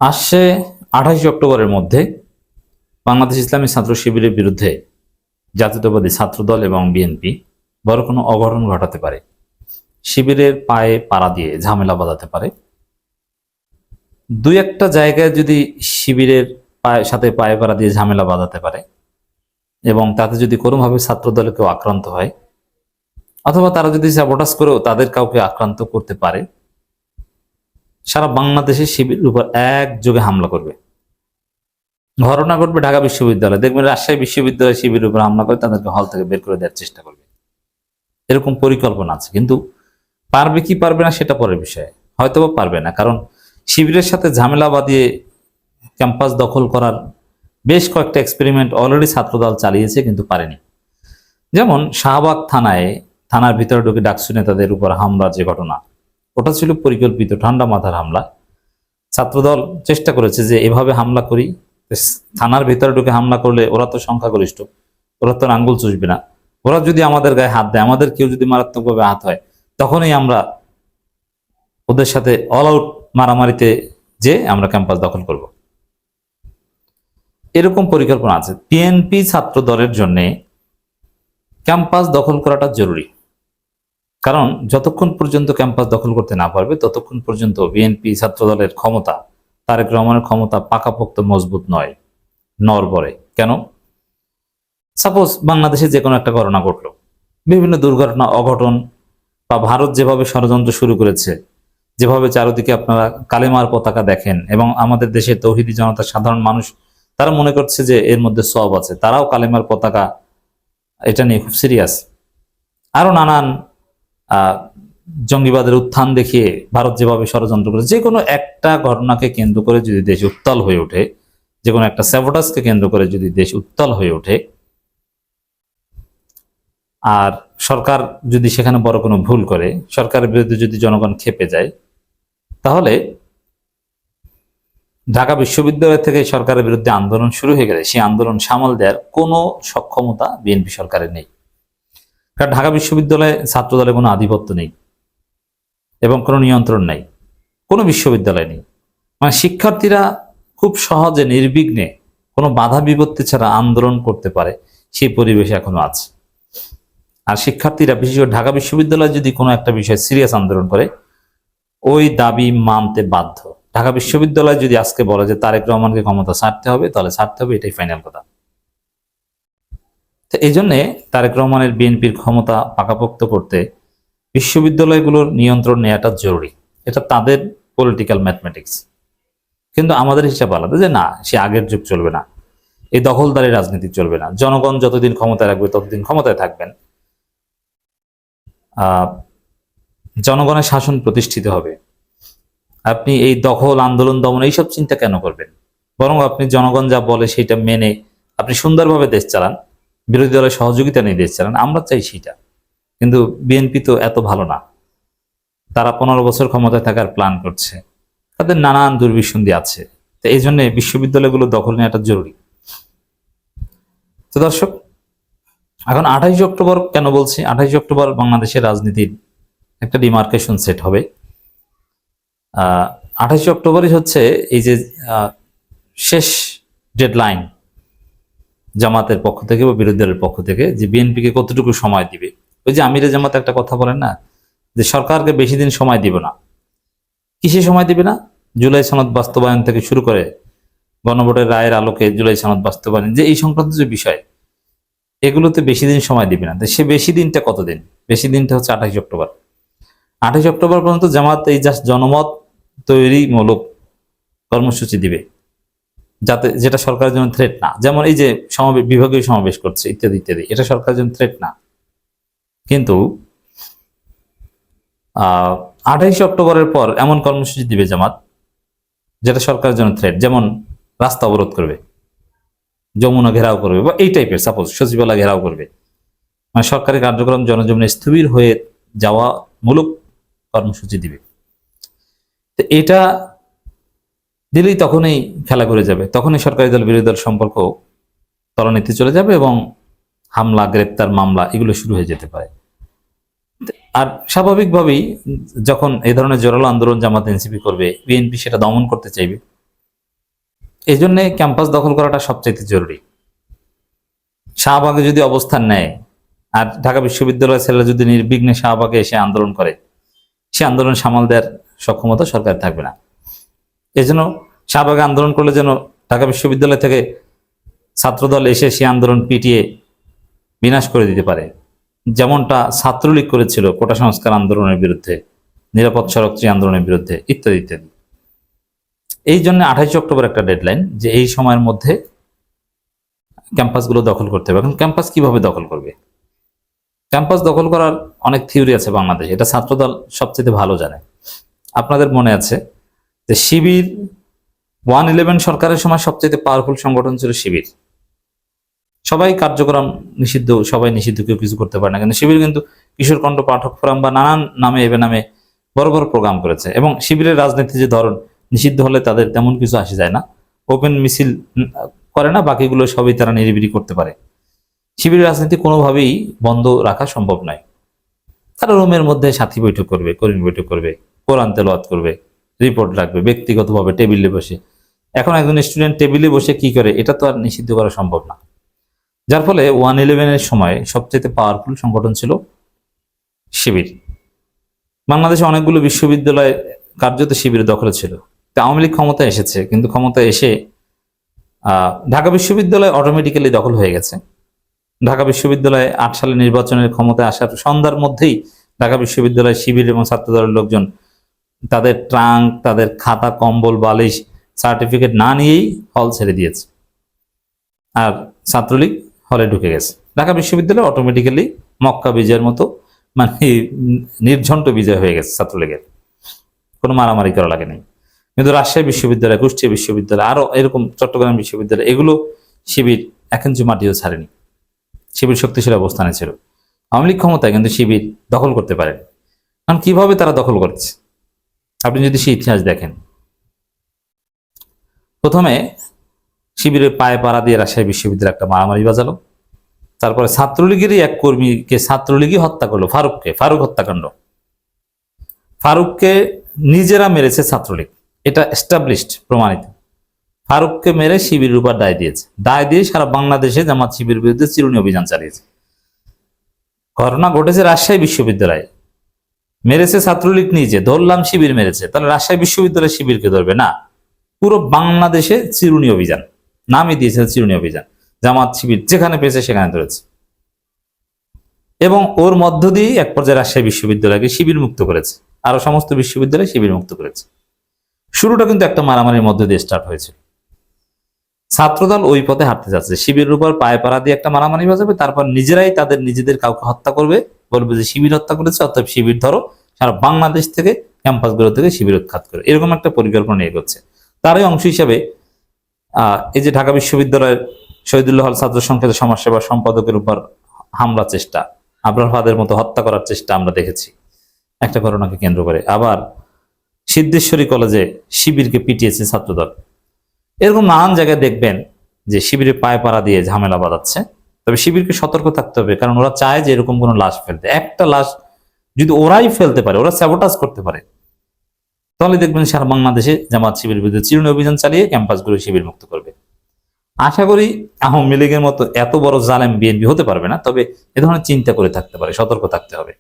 আসছে 28 অক্টোবরের মধ্যে বাংলাদেশ ইসলামী ছাত্র শিবিরের বিরুদ্ধে জাতীয়তাবাদী ছাত্রদল এবং বিএনপি বড় কোনো অঘটন ঘটাতে পারে। শিবিরের পায়ে পাড়া দিয়ে ঝামেলা বাঁধাতে পারে। দুই একটা জায়গায় যদি শিবিরের সাথে পায়ে পাড়া দিয়ে ঝামেলা বাঁধাতে পারে এবং তাতে যদি কোনোভাবে ছাত্রদলে কেউ আক্রান্ত হয়, অথবা তারা যদি স্যাবোটাজ করেও তাদের কাউকে আক্রান্ত করতে পারে, সারা বাংলাদেশের শিবিরের উপর একযোগে হামলা করবে। ঘটনা ঘটবে ঢাকা বিশ্ববিদ্যালয়, দেখবেন রাজশাহী বিশ্ববিদ্যালয় শিবিরের উপর হামলা করে তাদেরকে হল থেকে বের করে দেওয়ার চেষ্টা করবে। এরকম পরিকল্পনা আছে, কিন্তু পারবে কি পারবে না সেটা পরের বিষয়। হয়তোবা পারবে না, কারণ শিবিরের সাথে ঝামেলা বাঁধিয়ে ক্যাম্পাস দখল করার বেশ কয়েকটা এক্সপেরিমেন্ট অলরেডি ছাত্রদল চালিয়েছে, কিন্তু পারেনি। যেমন শাহবাগ থানার ভিতরে ঢুকে ডাকসু নেতাদের উপর হামলার যে ঘটনা, ওটা ছিল পরিকল্পিত ঠান্ডা মাথার হামলা। ছাত্রদল চেষ্টা করেছে যে এভাবে হামলা করি, থানার ভিতরে ঢুকে হামলা করলে ওরা তো সংখ্যাগরিষ্ঠ, ওরা তো আঙ্গুল চুষবে না, ওরা যদি আমাদের গায়ে হাত দেয়, আমাদের কেউ যদি মারাত্মকভাবে হাত হয়, তখনই আমরা ওদের সাথে অল আউট মারামারিতে যে আমরা ক্যাম্পাস দখল করব। এরকম পরিকল্পনা আছে। বিএনপি ছাত্র দলের জন্য ক্যাম্পাস দখল করাটা জরুরি, কারণ যতক্ষণ পর্যন্ত ক্যাম্পাস দখল করতে না পারবে ততক্ষণ পর্যন্ত বিএনপি ছাত্র দলের ক্ষমতা, তারেক রহমানের ক্ষমতা পাকাপোক্ত মজবুত নয়, নড়বড়ে। কেন? সাপোজ বাংলাদেশে যে কোনো একটা ঘটনা ঘটলো, বিভিন্ন দুর্ঘটনা অঘটন, বা ভারত যেভাবে ষড়যন্ত্র শুরু করেছে, যেভাবে চারিদিকে আপনারা কালেমার পতাকা দেখেন, এবং আমাদের দেশের তৌহিদি জনতা, সাধারণ মানুষ, তারা মনে করছে যে এর মধ্যে সওয়াব আছে, তারাও কালেমার পতাকা এটা নিয়ে খুব সিরিয়াস। আরো নানান জঙ্গিবাদের উত্থান দেখিয়ে ভারত যেভাবে ষড়যন্ত্র করে, যে কোনো একটা ঘটনাকে কেন্দ্র করে যদি দেশ উত্তাল হয়ে ওঠে, যে কোনো একটা স্যাবোটাজকে কেন্দ্র করে যদি দেশ উত্তাল হয়ে ওঠে, আর সরকার যদি সেখানে বড় কোনো ভুল করে, সরকারের বিরুদ্ধে যদি জনগণ ক্ষেপে যায়, তাহলে ঢাকা বিশ্ববিদ্যালয় থেকে সরকারের বিরুদ্ধে আন্দোলন শুরু হয়ে গেলে সেই আন্দোলন সামাল দেওয়ার কোনো সক্ষমতা বিএনপি সরকারের নেই। কারণ ঢাকা বিশ্ববিদ্যালয়ে ছাত্র দলের কোনো আধিপত্য নেই এবং কোনো নিয়ন্ত্রণ নেই, কোনো বিশ্ববিদ্যালয় নেই। মানে শিক্ষার্থীরা খুব সহজে নির্বিঘ্নে কোনো বাধা বিপত্তি ছাড়া আন্দোলন করতে পারে, সেই পরিবেশ এখনো আছে। আর শিক্ষার্থীরা, বিশেষ করে ঢাকা বিশ্ববিদ্যালয় যদি কোনো একটা বিষয়ে সিরিয়াস আন্দোলন করে, ওই দাবি মানতে বাধ্য। ঢাকা বিশ্ববিদ্যালয় যদি আজকে বলে যে তারেক রহমানকে ক্ষমতা ছাড়তে হবে, তাহলে ছাড়তে হবে, এটাই ফাইনাল কথা। তো এই জন্যে তারেক রহমানের বিএনপির ক্ষমতা পাকাপোক্ত করতে বিশ্ববিদ্যালয়গুলোর নিয়ন্ত্রণ নেওয়াটা জরুরি। এটা তাদের পলিটিক্যাল ম্যাথমেটিক্স। কিন্তু আমাদের হিসাব আলাদা, যে না, সে আগের যুগ চলবে না, এই দখলদারি রাজনীতি চলবে না। জনগণ যতদিন ক্ষমতায় রাখবে ততদিন ক্ষমতায় থাকবেন, জনগণের শাসন প্রতিষ্ঠিত হবে। আপনি এই দখল, আন্দোলন, দমন এইসব চিন্তা কেন করবেন? বরং আপনি জনগণ যা বলে সেটা মেনে আপনি সুন্দরভাবে দেশ চালান, বিরোধী দলের সহযোগিতা নিয়ে দেশ চালান। আমরা চাই সেটা। কিন্তু বিএনপি তো এত ভালো না, তারা 15 বছর ক্ষমতায় থাকার প্ল্যান করছে, তাদের নানান দুর্বিসন্ধি আছে। তো এই জন্য বিশ্ববিদ্যালয়গুলো দখল নেওয়াটা জরুরি। তো দর্শক, এখন 28 অক্টোবর কেন বলছি? 28 অক্টোবর বাংলাদেশের রাজনীতির একটা ডিমার্কেশন সেট হবে। 28 অক্টোবরই হচ্ছে এই যে শেষ ডেডলাইন জামাতের পক্ষ থেকে বা বিরোধী দলের পক্ষ থেকে, যে বিএনপিকে কতটুকু সময় দিবে। ওই যে আমিরে জামাত একটা কথা বলেন না, যে সরকারকে বেশি দিন সময় দিব না। কিসে সময় দিবে না? জুলাই সনদ বাস্তবায়ন থেকে শুরু করে গণভোটের রায়ের আলোকে জুলাই সনদ বাস্তবায়ন, যে এই সংক্রান্ত যে বিষয়, এগুলোতে বেশি দিন সময় দিবে না। সে বেশি দিনটা কতদিন? বেশি দিনটা হচ্ছে 28 অক্টোবর। 28 অক্টোবর পর্যন্ত জামাত এই জাস্ট জনমত তৈরিমূলক কর্মসূচি দিবে, যাতে যেটা সরকারের জন্য থ্রেট না। যেমন এই যে বিভাগীয় সমাবেশ করছে ইত্যাদি ইত্যাদি, এটা সরকারের জন্য থ্রেট না। কিন্তু 28 অক্টোবরের পর এমন কর্মসূচি দিবে জামাত যেটা সরকারের জন্য থ্রেট, যেমন রাস্তা অবরোধ করবে, যমুনা ঘেরাও করবে, বা এই টাইপের, সাপোজ সচিবালয় ঘেরাও করবে। মানে সরকারি কার্যক্রম জনজীবনে স্থবির হয়ে যাওয়া মূলক কর্মসূচি দিবে। তো এটা দিলেই তখনই খেলা করে যাবে, তখনই সরকারি দল বিরোধী দল সম্পর্ক তলানিতে চলে যাবে এবং হামলা, গ্রেপ্তার, মামলা এগুলো শুরু হয়ে যেতে পারে। আর স্বাভাবিকভাবেই যখন এই ধরনের জোরালো আন্দোলন জামাত এনসিপি করবে, বিএনপি সেটা দমন করতে চাইবে। এই জন্য ক্যাম্পাস দখল করাটা সবচেয়ে জরুরি। শাহবাগে যদি অবস্থান নেয় আর ঢাকা বিশ্ববিদ্যালয়ের ছেলেরা যদি নির্বিঘ্নে শাহবাগে এসে আন্দোলন করে, সে আন্দোলন সামাল দেওয়ার সক্ষমতা সরকার থাকবে না। এই জন্য শাহবাগে আন্দোলন করলে যেন ঢাকা বিশ্ববিদ্যালয় থেকে ছাত্রদল এসে সে আন্দোলন পিটিয়ে বিনাশ করে দিতে পারে, যেমনটা ছাত্রলীগ করেছিল কোটা সংস্কার আন্দোলনের বিরুদ্ধে, নিরাপদ সড়কচি আন্দোলনের বিরুদ্ধে, ইত্যাদি ইত্যাদি। এই জন্য 28 অক্টোবর একটা ডেডলাইন, যে এই সময়ের মধ্যে ক্যাম্পাসগুলো দখল করতে হবে। এখন ক্যাম্পাস কিভাবে দখল করবে? ক্যাম্পাস দখল করার অনেক থিওরি আছে বাংলাদেশে, এটা ছাত্রদল সবচেয়ে ভালো জানে। আপনাদের মনে আছে যে শিবির 111 সরকারের সময় সবচেয়ে পাওয়ারফুল সংগঠন ছিল শিবির। সবাই কার্যক্রম নিষিদ্ধ, সবাই নিষিদ্ধ, কেউ কিছু করতে পারে না, কিন্তু শিবির কিন্তু কিশোর কণ্ঠ, পাঠক ফোরাম বা নানান নামে এবে নামে বড় বড় প্রোগ্রাম করেছে। এবং শিবিরের রাজনীতি যে ধরন, নিষিদ্ধ হলে তাদের তেমন কিছু আসে যায় না, ওপেন মিছিল করে না, বাকিগুলো সবই তারা নিরিবিলি করতে পারে। শিবিরের রাজনীতি কোনোভাবেই বন্ধ রাখা সম্ভব নয়। তারা রুমের মধ্যে সাথী বৈঠক করবে, কর্মী বৈঠক করবে, কোরআন তেলাওয়াত করবে, রিপোর্ট রাখবে ব্যক্তিগতভাবে টেবিলে বসে। এখন একজন স্টুডেন্ট টেবিলে বসে কি করে, এটা তো আর নিষিদ্ধ করা সম্ভব না। যার ফলে 111 সময় সবচেয়ে পাওয়ারফুল সংগঠন ছিল শিবির। বাংলাদেশে অনেকগুলো বিশ্ববিদ্যালয় কার্যত শিবির দখলে ছিল। আওয়ামী লীগ ক্ষমতায় এসেছে, কিন্তু ক্ষমতায় এসে ঢাকা বিশ্ববিদ্যালয় অটোমেটিক্যালি দখল হয়ে গেছে। ঢাকা বিশ্ববিদ্যালয়ে 8 সালে নির্বাচনের ক্ষমতায় আসার সন্ধ্যার মধ্যেই ঢাকা বিশ্ববিদ্যালয় শিবির এবং ছাত্রদলের লোকজন তাদের ট্রাঙ্ক, তাদের খাতা, কম্বল, বালিশ, সার্টিফিকেট না নিয়েই হল ছেড়ে দিয়েছে, আর ছাত্রলীগ হলে ঢুকে গেছে। ঢাকা বিশ্ববিদ্যালয় অটোমেটিক্যালি মক্কা বিজয়ের মতো মানে নির্ঝন্ট বিজয় হয়ে গেছে ছাত্রলীগের, কোনো মারামারি করা লাগে নাই। কিন্তু রাজশাহী বিশ্ববিদ্যালয়, কুষ্টিয়া বিশ্ববিদ্যালয়, আরো এরকম চট্টগ্রাম বিশ্ববিদ্যালয়, এগুলো শিবির এক ইঞ্চি মাটিও ছাড়েনি। শিবির শক্তিশালী অবস্থানে ছিল। আওয়ামী লীগ ক্ষমতায়, কিন্তু শিবির দখল করতে পারেন। কারণ কিভাবে তারা দখল করেছে আপনি যদি সেই ইতিহাস দেখেন, প্রথমে শিবিরের পায়ে পাড়া দিয়ে রাজশাহী বিশ্ববিদ্যালয় একটা মারামারি বাজালো। তারপরে ছাত্রলীগেরই এক কর্মীকে ছাত্রলীগই হত্যা করলো, ফারুক হত্যাকাণ্ড। ফারুককে নিজেরা মেরেছে ছাত্রলীগ, এটা এস্টাবলিশড, প্রমাণিত। ফারুককে মেরে শিবিরের উপর দায় দিয়েছে, দায় দিয়ে সারা বাংলাদেশে জামাত শিবিরের বিরুদ্ধে চিরুনি অভিযান চালিয়েছে। ঘটনা ঘটেছে রাজশাহী বিশ্ববিদ্যালয়ে, মেরেছে ছাত্রলীগ নিজে, ধরলাম শিবির মেরেছে, তাহলে রাজশাহী বিশ্ববিদ্যালয় শিবিরকে ধরবে না? পুরো বাংলাদেশে চিরুনি অভিযান, নামই দিয়েছে চিরুনি অভিযান। জামাত শিবির যেখানে পেয়েছে সেখানে ধরেছে, এবং ওর মধ্য দিয়ে এক পর্যায়ে রাজশাহী বিশ্ববিদ্যালয়কে শিবির মুক্ত করেছে, আরো সমস্ত বিশ্ববিদ্যালয় শিবির মুক্ত করেছে। শুরুটা কিন্তু একটা মারামারির মধ্য দিয়ে স্টার্ট হয়েছে। ছাত্রদল ওই পথে হাঁটতে যাচ্ছে, শিবিরের উপর পায়ে পাড়া দিয়ে একটা মারামারি বাজাবে, তারপর নিজেরাই তাদের নিজেদের কাউকে হত্যা করবে, বলবে যে শিবির হত্যা করেছে, অর্থাৎ শিবির ধরো, সারা বাংলাদেশ থেকে ক্যাম্পাসগুলো থেকে শিবির উৎখাত করে, এরকম একটা পরিকল্পনা এগোচ্ছে। তারই অংশ হিসেবে এই যে ঢাকা বিশ্ববিদ্যালয়ের শহীদুল্লাহ হল ছাত্র সংসদের সমাজসেবা সম্পাদকের উপর হামলা চেষ্টা, আবরার ফাদের মতো হত্যা করার চেষ্টা আমরা দেখেছি একটা ঘটনাকে কেন্দ্র করে। আবার সিদ্ধেশ্বরী কলেজে শিবিরকে পিটিয়েছে ছাত্রদল। এরকম নানান জায়গায় দেখবেন যে শিবিরের পায়ে পাড়া দিয়ে ঝামেলা বাঁধাচ্ছে। তবে শিবিরকে সতর্ক থাকতে হবে, কারণ ওরা চায় যে এরকম কোনো লাশ ফেলতে। একটা লাশ যদি ওরাই ফেলতে পারে, ওরা স্যাবোটাজ করতে পারে, তাহলে দেখবেন সারা বাংলাদেশে জামাত শিবিরের বিরুদ্ধে চিরুনি অভিযান চালিয়ে ক্যাম্পাসগুলো শিবির মুক্ত করবে। আশা করি আওয়ামী লীগের মতো এত বড় জালেম বিএনপি হতে পারবে না, তবে এ ধরনের চিন্তা করে থাকতে পারে, সতর্ক থাকতে হবে।